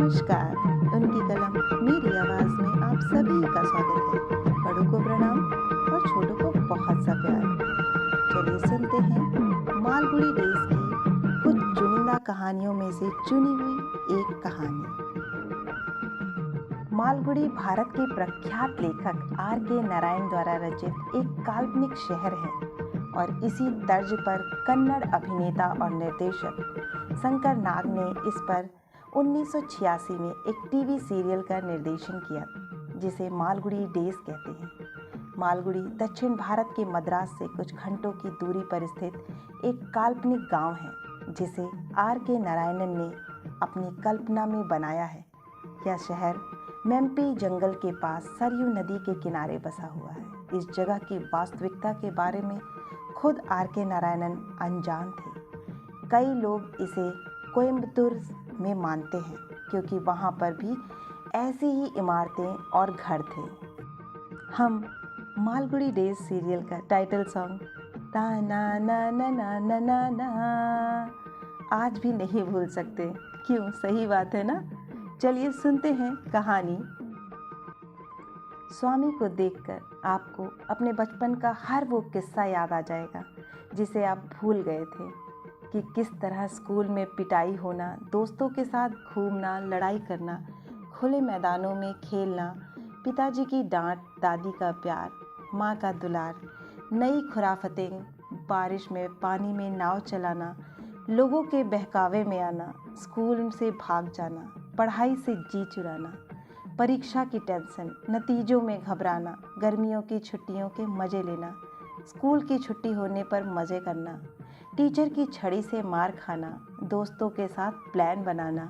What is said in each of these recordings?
नमस्कार। उनकी कलम मेरी आवाज़ में आप सभी का स्वागत है। बड़ों को प्रणाम और छोटों को बहुत सा प्यार। चलिए सुनते हैं मालगुड़ी डेज की कुछ चुनिंदा कहानियों में से चुनी हुई एक कहानी। मालगुड़ी भारत के प्रख्यात लेखक R.K. नारायण द्वारा रचित एक काल्पनिक शहर है और इसी तर्ज पर कन्नड़ अभिनेता और निर्देशक शंकर नाग ने इस पर 1986 में एक टीवी सीरियल का निर्देशन किया जिसे मालगुड़ी डेज कहते हैं। मालगुड़ी दक्षिण भारत के मद्रास से कुछ घंटों की दूरी पर स्थित एक काल्पनिक गांव है जिसे R.K. नारायणन ने अपनी कल्पना में बनाया है। यह शहर मेम्पी जंगल के पास सरयू नदी के किनारे बसा हुआ है। इस जगह की वास्तविकता के बारे में खुद R.K. नारायणन अनजान थे। कई लोग इसे कोयम्बतूर में मानते हैं क्योंकि वहाँ पर भी ऐसी ही इमारतें और घर थे। हम मालगुड़ी डेज सीरियल का टाइटल सॉन्ग ता ना ना ना ना ना ना ना आज भी नहीं भूल सकते। क्यों, सही बात है ना। चलिए सुनते हैं कहानी। स्वामी को देखकर आपको अपने बचपन का हर वो किस्सा याद आ जाएगा जिसे आप भूल गए थे कि किस तरह स्कूल में पिटाई होना, दोस्तों के साथ घूमना, लड़ाई करना, खुले मैदानों में खेलना, पिताजी की डांट, दादी का प्यार, माँ का दुलार, नई खुराफतें, बारिश में पानी में नाव चलाना, लोगों के बहकावे में आना, स्कूल से भाग जाना, पढ़ाई से जी चुराना, परीक्षा की टेंशन, नतीजों में घबराना, गर्मियों की छुट्टियों के मज़े लेना, स्कूल की छुट्टी होने पर मज़े करना, टीचर की छड़ी से मार खाना, दोस्तों के साथ प्लान बनाना,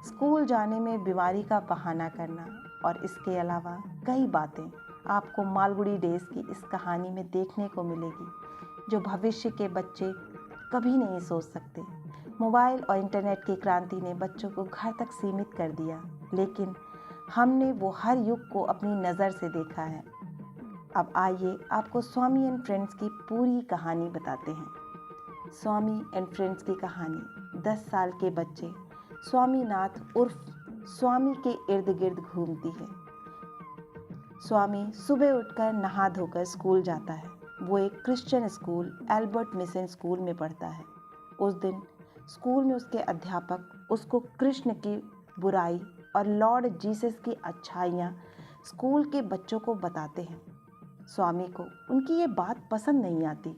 स्कूल जाने में बीमारी का बहाना करना और इसके अलावा कई बातें आपको मालगुड़ी डेज की इस कहानी में देखने को मिलेगी जो भविष्य के बच्चे कभी नहीं सोच सकते। मोबाइल और इंटरनेट की क्रांति ने बच्चों को घर तक सीमित कर दिया, लेकिन हमने वो हर युग को अपनी नज़र से देखा है। अब आइए आपको स्वामी एंड फ्रेंड्स की पूरी कहानी बताते हैं। स्वामी एंड फ्रेंड्स की कहानी। 10 साल के बच्चे स्वामीनाथ उर्फ स्वामी के इर्द गिर्द घूमती है। स्वामी सुबह उठकर नहा धोकर स्कूल जाता है। वो एक Christian school Albert mission school में पढ़ता है। उस दिन स्कूल में उसके अध्यापक उसको कृष्ण की बुराई और लॉर्ड जीसस की अच्छाइयाँ स्कूल के बच्चों को बताते हैं। स्वामी को उनकी ये बात पसंद नहीं आती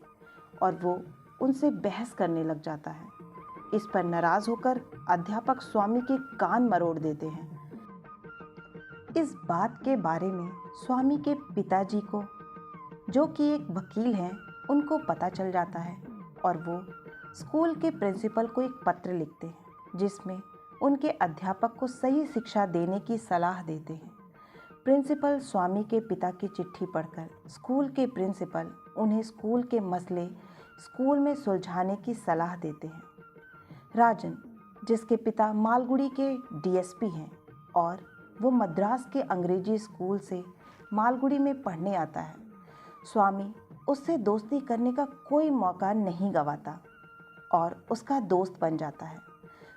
और वो उनसे बहस करने लग जाता है। इस पर नाराज होकर अध्यापक स्वामी के कान मरोड़ देते हैं। इस बात के बारे में स्वामी के पिताजी को, जो कि एक वकील हैं, उनको पता चल जाता है और वो स्कूल के प्रिंसिपल को एक पत्र लिखते हैं जिसमें उनके अध्यापक को सही शिक्षा देने की सलाह देते हैं। प्रिंसिपल स्वामी के पिता की चिट्ठी पढ़कर स्कूल के प्रिंसिपल उन्हें स्कूल के मसले स्कूल में सुलझाने की सलाह देते हैं। राजन, जिसके पिता मालगुड़ी के डीएसपी हैं और वो मद्रास के अंग्रेजी स्कूल से मालगुड़ी में पढ़ने आता है, स्वामी उससे दोस्ती करने का कोई मौका नहीं गंवाता और उसका दोस्त बन जाता है।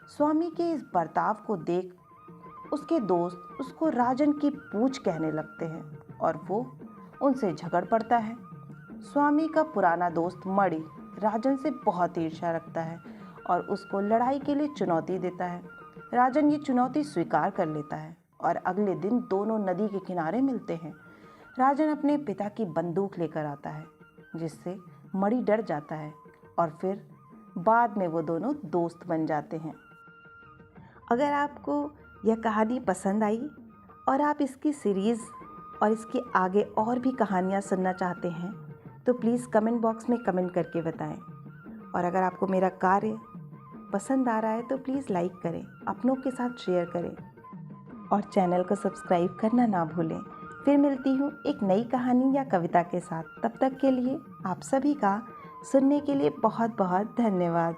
स्वामी के इस बर्ताव को देख उसके दोस्त उसको राजन की पूंछ कहने लगते हैं और वो उनसे झगड़ पड़ता है। स्वामी का पुराना दोस्त मणि राजन से बहुत ईर्ष्या रखता है और उसको लड़ाई के लिए चुनौती देता है। राजन ये चुनौती स्वीकार कर लेता है और अगले दिन दोनों नदी के किनारे मिलते हैं। राजन अपने पिता की बंदूक लेकर आता है जिससे मणि डर जाता है और फिर बाद में वो दोनों दोस्त बन जाते हैं। अगर आपको यह कहानी पसंद आई और आप इसकी सीरीज़ और इसके आगे और भी कहानियाँ सुनना चाहते हैं तो प्लीज़ कमेंट बॉक्स में कमेंट करके बताएं। और अगर आपको मेरा कार्य पसंद आ रहा है तो प्लीज़ लाइक करें, अपनों के साथ शेयर करें और चैनल को सब्सक्राइब करना ना भूलें। फिर मिलती हूँ एक नई कहानी या कविता के साथ। तब तक के लिए आप सभी का सुनने के लिए बहुत बहुत धन्यवाद।